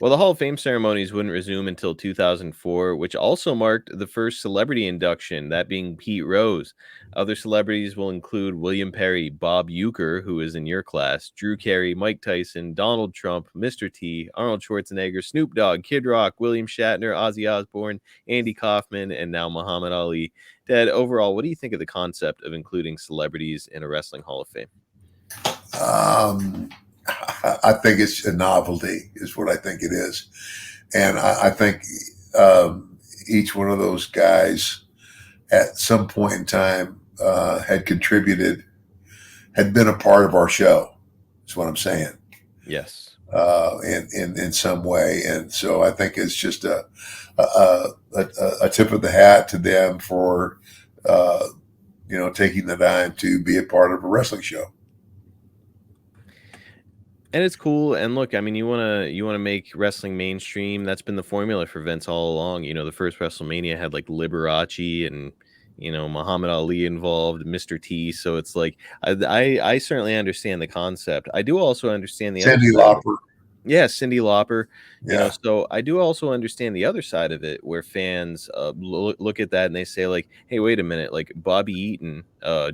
Well, the Hall of Fame ceremonies wouldn't resume until 2004, which also marked the first celebrity induction, that being Pete Rose. Other celebrities will include William Perry, Bob Euchre, who is in your class, Drew Carey, Mike Tyson, Donald Trump, Mr. T, Arnold Schwarzenegger, Snoop Dogg, Kid Rock, William Shatner, Ozzy Osbourne, Andy Kaufman, and now Muhammad Ali. Dad, overall, what do you think of the concept of including celebrities in a wrestling Hall of Fame? Um, I think it's a novelty, is what I think it is, and I think each one of those guys at some point in time had contributed, had been a part of our show. Is what I'm saying. Yes. In some way, and so I think it's just a tip of the hat to them for uh, taking the time to be a part of a wrestling show. And it's cool. And look, I mean, you wanna make wrestling mainstream. That's been the formula for Vince all along. The first WrestleMania had like Liberace and Muhammad Ali involved, Mr. T. So it's like I certainly understand the concept. I do also understand the other Cyndi side of it. Lauper, Yeah, Cyndi Lauper. yeah, So I do also understand the other side of it, where fans look at that and they say, like, "Hey, wait a minute! Like Bobby Eaton,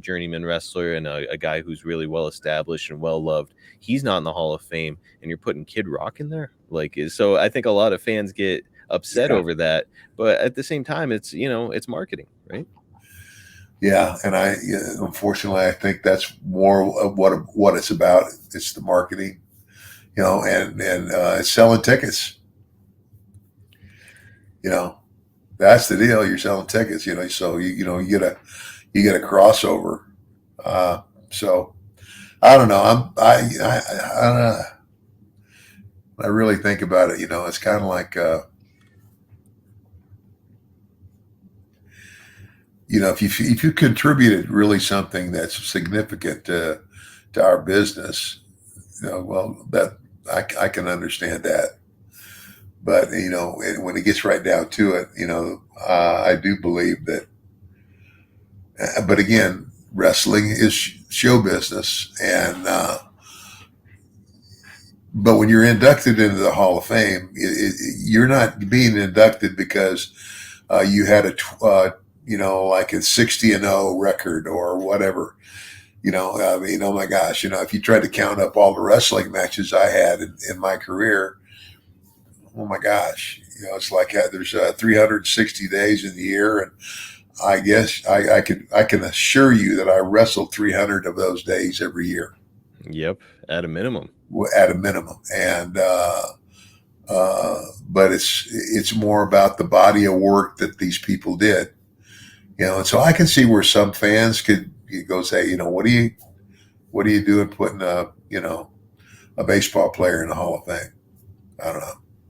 journeyman wrestler and a guy who's really well established and well loved, he's not in the Hall of Fame, and you're putting Kid Rock in there." So I think a lot of fans get upset yeah, over that, but at the same time, it's marketing, right? yeah. And unfortunately, I think that's more of what it's about. It's the marketing, and it's selling tickets. You know, that's the deal. You're selling tickets. So you get a crossover. So I don't know. I don't know. When I really think about it, it's kind of like if you contributed really something that's significant to our business, well, that I can understand that. But when it gets right down to it, I do believe that. But again, wrestling is show business, and but when you're inducted into the Hall of Fame, you're not being inducted because you had like a 60-0 record or whatever. I mean, oh my gosh, if you tried to count up all the wrestling matches I had in my career, oh my gosh, it's like there's 360 days in the year, and I guess I can assure you that I wrestled 300 of those days every year Yep, at a minimum. at a minimum, and but it's more about the body of work that these people did, and so I can see where some fans could go say, what are you doing putting a baseball player in the Hall of Fame? I don't know.